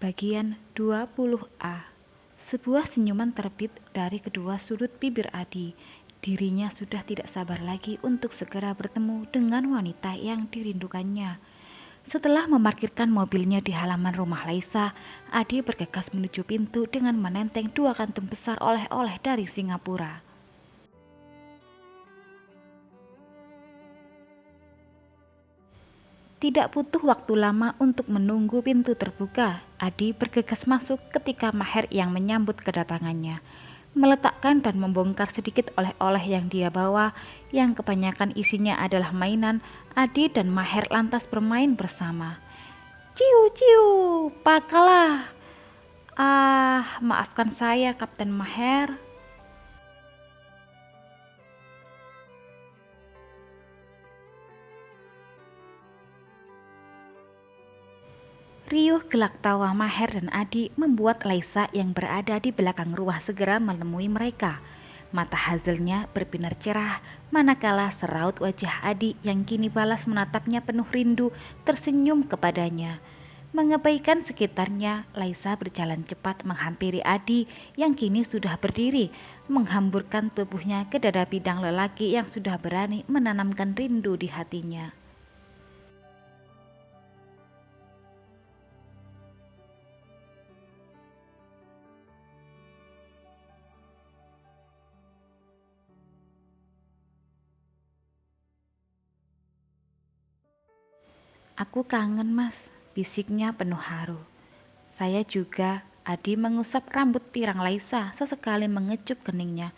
Bagian 20A. Sebuah senyuman terbit dari kedua sudut bibir Adi. Dirinya sudah tidak sabar lagi untuk segera bertemu dengan wanita yang dirindukannya. Setelah memarkirkan mobilnya di halaman rumah Laisa, Adi bergegas menuju pintu dengan menenteng dua kantung besar oleh-oleh dari Singapura. Tidak butuh waktu lama untuk menunggu pintu terbuka. Adi bergegas masuk ketika Maher yang menyambut kedatangannya, meletakkan dan membongkar sedikit oleh-oleh yang dia bawa, yang kebanyakan isinya adalah mainan. Adi dan Maher lantas bermain bersama. Ciu ciu, pakalah. Ah, maafkan saya, Kapten Maher. Riuh gelak tawa Maher dan Adi membuat Laisa yang berada di belakang rumah segera menemui mereka. Mata hazelnya berbinar cerah, manakala seraut wajah Adi yang kini balas menatapnya penuh rindu tersenyum kepadanya. Mengabaikan sekitarnya, Laisa berjalan cepat menghampiri Adi yang kini sudah berdiri, menghamburkan tubuhnya ke dada bidang lelaki yang sudah berani menanamkan rindu di hatinya. Aku kangen mas, bisiknya penuh haru. Saya juga. Adi mengusap rambut pirang Laisa, sesekali mengecup keningnya.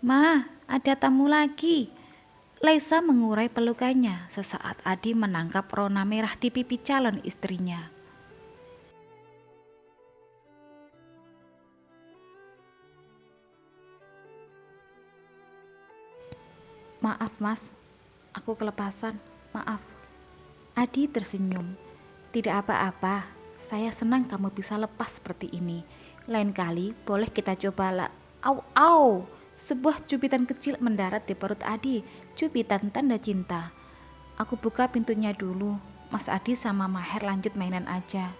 Ma, ada tamu lagi. Laisa mengurai pelukannya sesaat Adi menangkap rona merah di pipi calon istrinya. Maaf mas, aku kelepasan, maaf. Adi tersenyum. Tidak apa-apa, saya senang kamu bisa lepas seperti ini. Lain kali boleh kita coba lah. Au, au. Sebuah cubitan kecil mendarat di perut Adi, cubitan tanda cinta. Aku buka pintunya dulu, Mas Adi sama Maher lanjut mainan aja.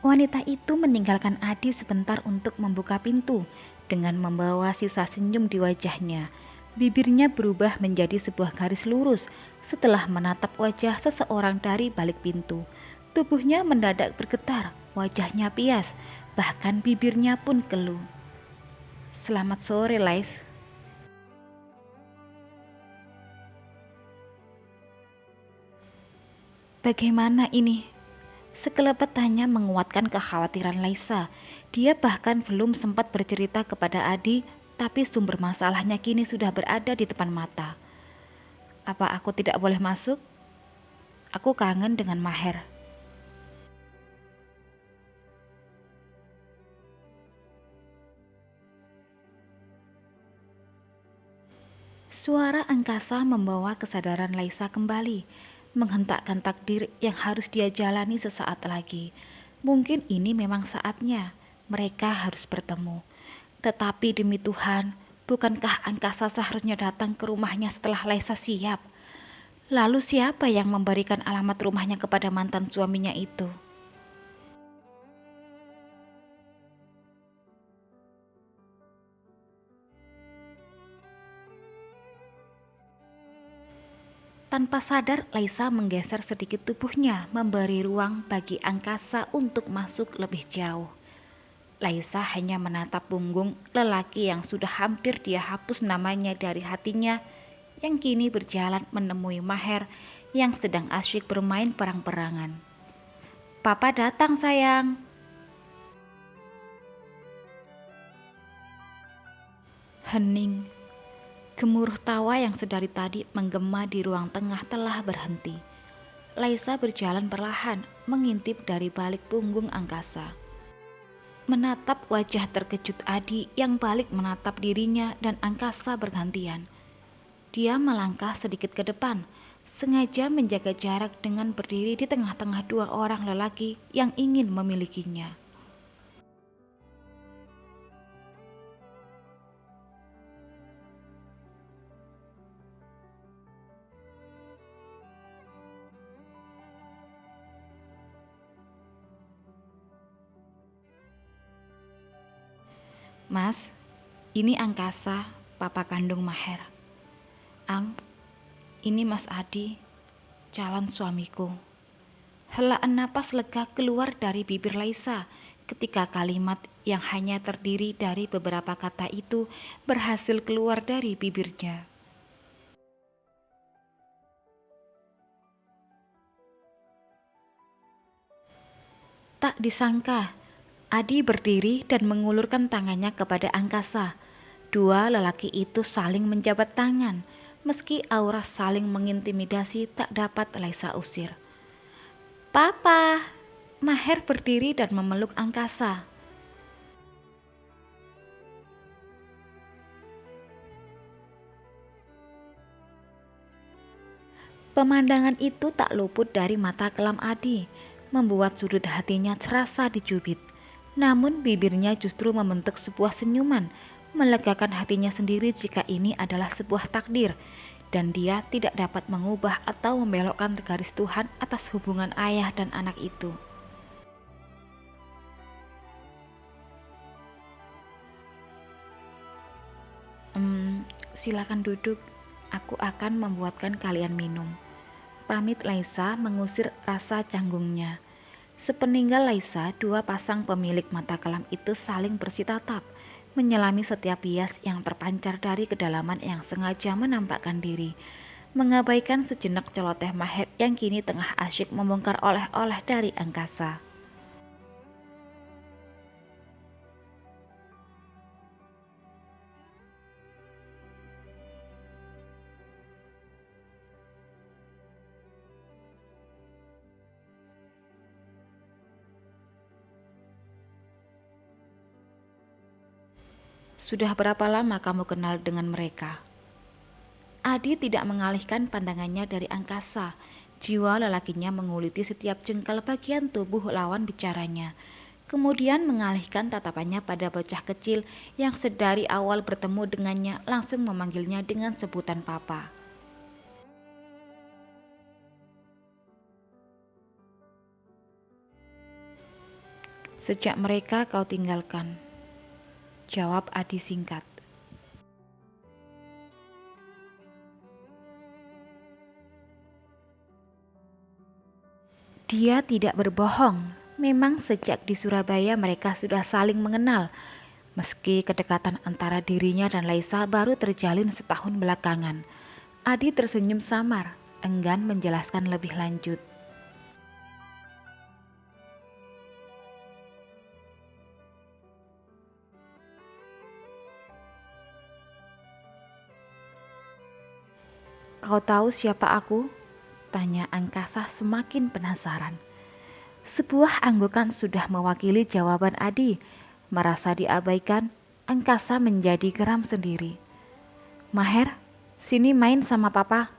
Wanita itu meninggalkan Adi sebentar untuk membuka pintu, dengan membawa sisa senyum di wajahnya. Bibirnya berubah menjadi sebuah garis lurus setelah menatap wajah seseorang dari balik pintu. Tubuhnya mendadak bergetar, wajahnya pias, bahkan bibirnya pun keluh. Selamat sore, Lais. Bagaimana ini? Sekelebat tanya menguatkan kekhawatiran Laisa. Dia bahkan belum sempat bercerita kepada Adi, tapi sumber masalahnya kini sudah berada di depan mata. Apa aku tidak boleh masuk? Aku kangen dengan Maher. Suara angkasa membawa kesadaran Laisa kembali, menghentakkan takdir yang harus dia jalani sesaat lagi. Mungkin ini memang saatnya, mereka harus bertemu. Tetapi demi Tuhan, bukankah angkasa seharusnya datang ke rumahnya setelah Laisa siap? Lalu siapa yang memberikan alamat rumahnya kepada mantan suaminya itu? Tanpa sadar, Laisa menggeser sedikit tubuhnya, memberi ruang bagi angkasa untuk masuk lebih jauh. Laisa hanya menatap punggung lelaki yang sudah hampir dia hapus namanya dari hatinya, yang kini berjalan menemui Maher yang sedang asyik bermain perang-perangan. Papa datang sayang. Hening. Gemuruh tawa yang sedari tadi menggema di ruang tengah telah berhenti. Laisa berjalan perlahan, mengintip dari balik punggung angkasa. Menatap wajah terkejut Adi yang balik menatap dirinya dan angkasa bergantian. Dia melangkah sedikit ke depan, sengaja menjaga jarak dengan berdiri di tengah-tengah dua orang lelaki yang ingin memilikinya. Mas, ini Angkasa, papa kandung Maher. Ang, ini Mas Adi, calon suamiku. Helaan napas lega keluar dari bibir Laisa ketika kalimat yang hanya terdiri dari beberapa kata itu berhasil keluar dari bibirnya. Tak disangka, Adi berdiri dan mengulurkan tangannya kepada Angkasa. Dua lelaki itu saling menjabat tangan, meski aura saling mengintimidasi tak dapat Laisa usir. Papa! Maher berdiri dan memeluk Angkasa. Pemandangan itu tak luput dari mata kelam Adi, membuat sudut hatinya terasa dicubit. Namun bibirnya justru membentuk sebuah senyuman, melegakan hatinya sendiri jika ini adalah sebuah takdir, dan dia tidak dapat mengubah atau membelokkan garis Tuhan atas hubungan ayah dan anak itu. Silakan duduk, aku akan membuatkan kalian minum. Pamit Laisa mengusir rasa canggungnya. Sepeninggal Laisa, dua pasang pemilik mata kelam itu saling bersitatap, menyelami setiap bias yang terpancar dari kedalaman yang sengaja menampakkan diri, mengabaikan sejenak celoteh Maher yang kini tengah asyik membongkar oleh-oleh dari angkasa. Sudah berapa lama kamu kenal dengan mereka? Adi tidak mengalihkan pandangannya dari angkasa. Jiwa lelakinya menguliti setiap jengkal bagian tubuh lawan bicaranya. Kemudian mengalihkan tatapannya pada bocah kecil yang sedari awal bertemu dengannya langsung memanggilnya dengan sebutan papa. Sejak mereka kau tinggalkan, jawab Adi singkat. Dia tidak berbohong. Memang sejak di Surabaya mereka sudah saling mengenal. Meski kedekatan antara dirinya dan Laisa baru terjalin setahun belakangan. Adi tersenyum samar, enggan menjelaskan lebih lanjut. Kau tahu siapa aku? Tanya angkasa semakin penasaran. Sebuah anggukan sudah mewakili jawaban Adi. Merasa diabaikan, angkasa menjadi geram sendiri. Maher, sini main sama papa.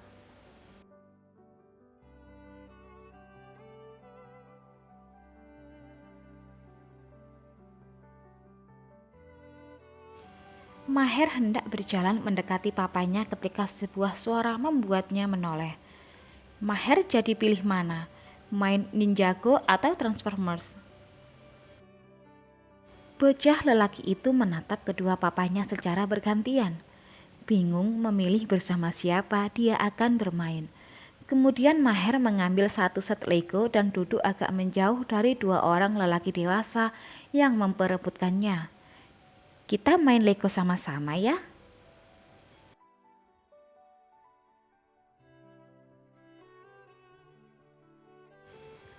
Maher hendak berjalan mendekati papanya ketika sebuah suara membuatnya menoleh. Maher jadi pilih mana? Main Ninjago atau Transformers? Bocah lelaki itu menatap kedua papanya secara bergantian. Bingung memilih bersama siapa dia akan bermain. Kemudian Maher mengambil satu set Lego dan duduk agak menjauh dari dua orang lelaki dewasa yang memperebutkannya. Kita main Lego sama-sama ya?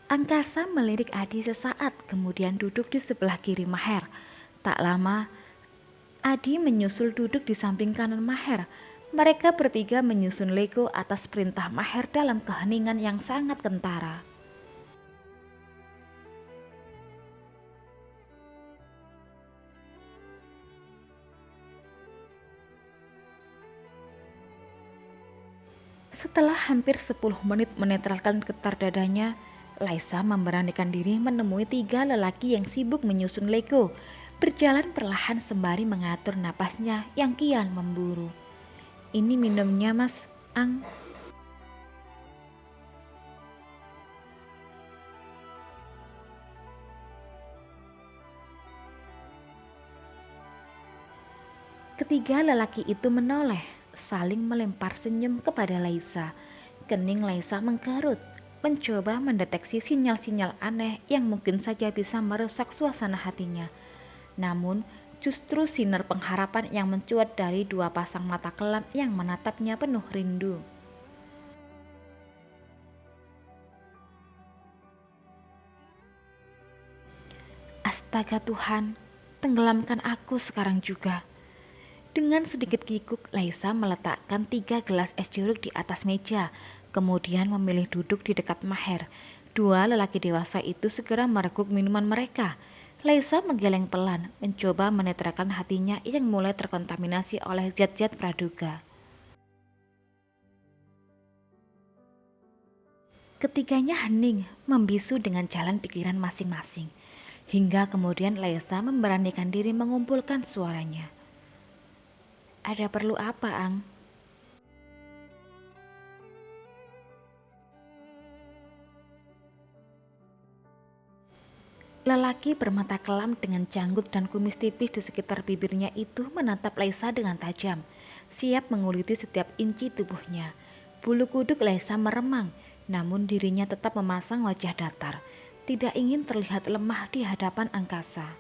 Angkasa melirik Adi sesaat, kemudian duduk di sebelah kiri Maher. Tak lama, Adi menyusul duduk di samping kanan Maher. Mereka bertiga menyusun Lego atas perintah Maher dalam keheningan yang sangat kentara. Setelah hampir 10 menit menetralkan getar dadanya, Laisa memberanikan diri menemui tiga lelaki yang sibuk menyusun Lego, berjalan perlahan sembari mengatur napasnya yang kian memburu. Ini minumnya mas, Ang. Ketiga lelaki itu menoleh, saling melempar senyum kepada Laisa. Kening Laisa mengkerut, mencoba mendeteksi sinyal-sinyal aneh yang mungkin saja bisa merusak suasana hatinya. Namun, justru sinar pengharapan yang mencuat dari dua pasang mata kelam yang menatapnya penuh rindu. Astaga Tuhan, tenggelamkan aku sekarang juga. Dengan sedikit kikuk, Laisa meletakkan 3 gelas es jeruk di atas meja, kemudian memilih duduk di dekat Maher. Dua lelaki dewasa itu segera mereguk minuman mereka. Laisa menggeleng pelan, mencoba menetralkan hatinya yang mulai terkontaminasi oleh zat-zat praduga. Ketiganya hening, membisu dengan jalan pikiran masing-masing. Hingga kemudian Laisa memberanikan diri mengumpulkan suaranya. Ada perlu apa, Ang? Lelaki bermata kelam dengan janggut dan kumis tipis di sekitar bibirnya itu menatap Laisa dengan tajam, siap menguliti setiap inci tubuhnya. Bulu kuduk Laisa meremang, namun dirinya tetap memasang wajah datar, tidak ingin terlihat lemah di hadapan angkasa.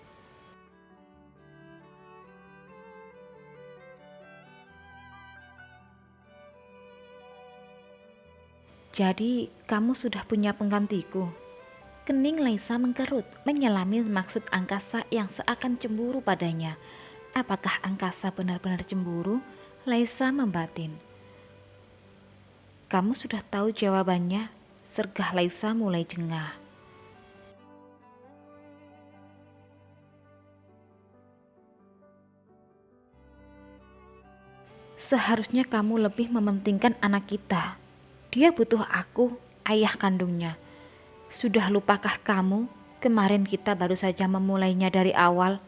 Jadi, kamu sudah punya penggantiku? Kening Laisa mengkerut, menyelami maksud angkasa yang seakan cemburu padanya. Apakah angkasa benar-benar cemburu? Laisa membatin. Kamu sudah tahu jawabannya? Sergah Laisa mulai jengah. Seharusnya kamu lebih mementingkan anak kita. Dia butuh aku, ayah kandungnya. Sudah lupakah kamu? Kemarin kita baru saja memulainya dari awal.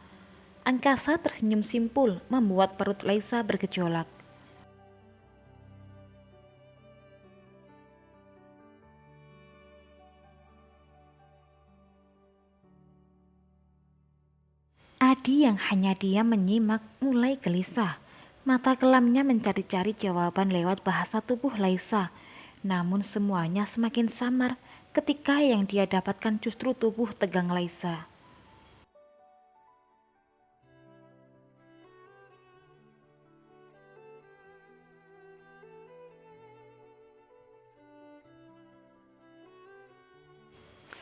Angkasa tersenyum simpul, membuat perut Laisa bergejolak. Adi yang hanya diam menyimak mulai gelisah. Mata kelamnya mencari-cari jawaban lewat bahasa tubuh Laisa. Namun semuanya semakin samar ketika yang dia dapatkan justru tubuh tegang Laisa.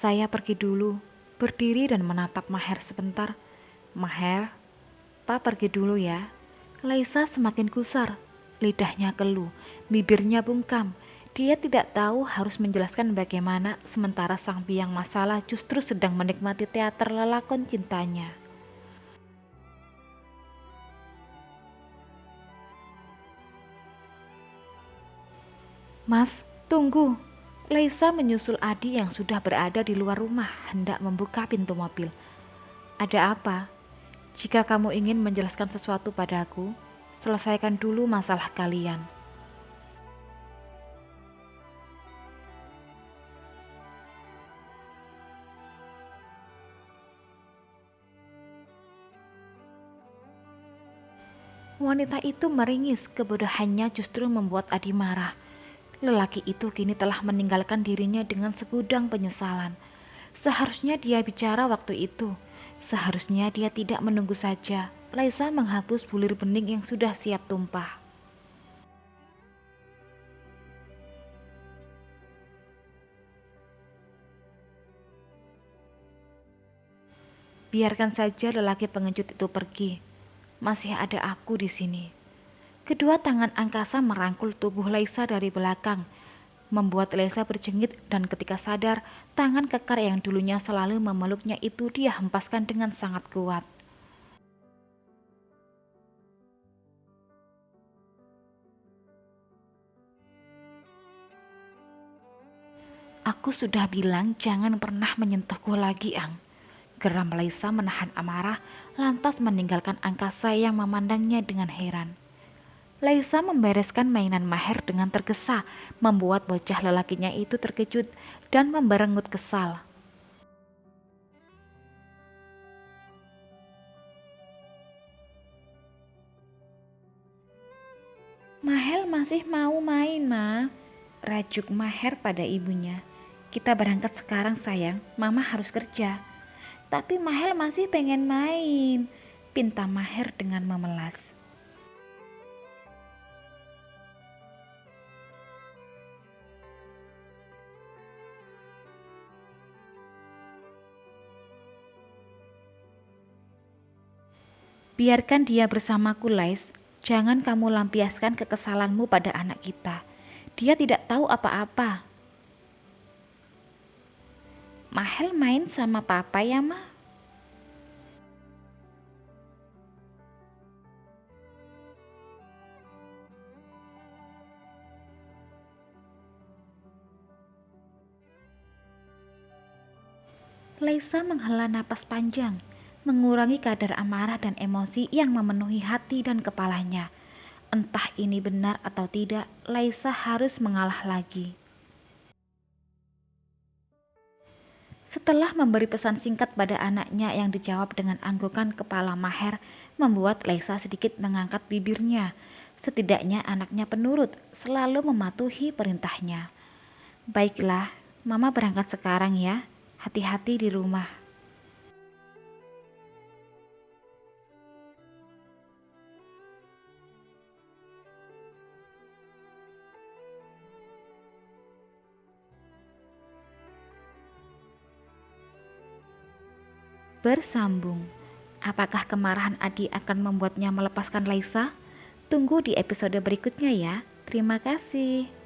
Saya pergi dulu, berdiri dan menatap Maher sebentar. Maher, Pa pergi dulu ya. Laisa semakin gusar, lidahnya keluh, bibirnya bungkam. Dia tidak tahu harus menjelaskan bagaimana sementara sang biang masalah justru sedang menikmati teater lelakon cintanya. Mas, tunggu. Laisa menyusul Adi yang sudah berada di luar rumah hendak membuka pintu mobil. Ada apa? Jika kamu ingin menjelaskan sesuatu padaku, selesaikan dulu masalah kalian. Wanita itu meringis, kebodohannya justru membuat Adi marah. Lelaki itu kini telah meninggalkan dirinya dengan segudang penyesalan. Seharusnya dia bicara waktu itu. Seharusnya dia tidak menunggu saja. Laisa menghapus bulir bening yang sudah siap tumpah. Biarkan saja lelaki pengecut itu pergi. Masih ada aku di sini. Kedua tangan angkasa merangkul tubuh Laisa dari belakang, membuat Laisa berjengit dan ketika sadar, tangan kekar yang dulunya selalu memeluknya itu dia hempaskan dengan sangat kuat. Aku sudah bilang jangan pernah menyentuhku lagi, Ang. Geram Laisa menahan amarah, lantas meninggalkan angkasa yang memandangnya dengan heran. Laisa membereskan mainan Maher dengan tergesa, membuat bocah lelakinya itu terkejut dan memberengut kesal. Mahel masih mau main, Ma. Rajuk Maher pada ibunya. Kita berangkat sekarang sayang, Mama harus kerja. Tapi Mahel masih pengen main, pinta Maher dengan memelas. Biarkan dia bersamaku, Lais. Jangan kamu lampiaskan kekesalanmu pada anak kita. Dia tidak tahu apa-apa. Mahel main sama papa ya, Ma? Laisa menghela napas panjang, mengurangi kadar amarah dan emosi yang memenuhi hati dan kepalanya. Entah ini benar atau tidak, Laisa harus mengalah lagi. Setelah memberi pesan singkat pada anaknya yang dijawab dengan anggukan kepala Maher, membuat Laisa sedikit mengangkat bibirnya. Setidaknya anaknya penurut, selalu mematuhi perintahnya. Baiklah, Mama berangkat sekarang ya. Hati-hati di rumah. Bersambung. Apakah kemarahan Adi akan membuatnya melepaskan Laisa? Tunggu di episode berikutnya ya. Terima kasih.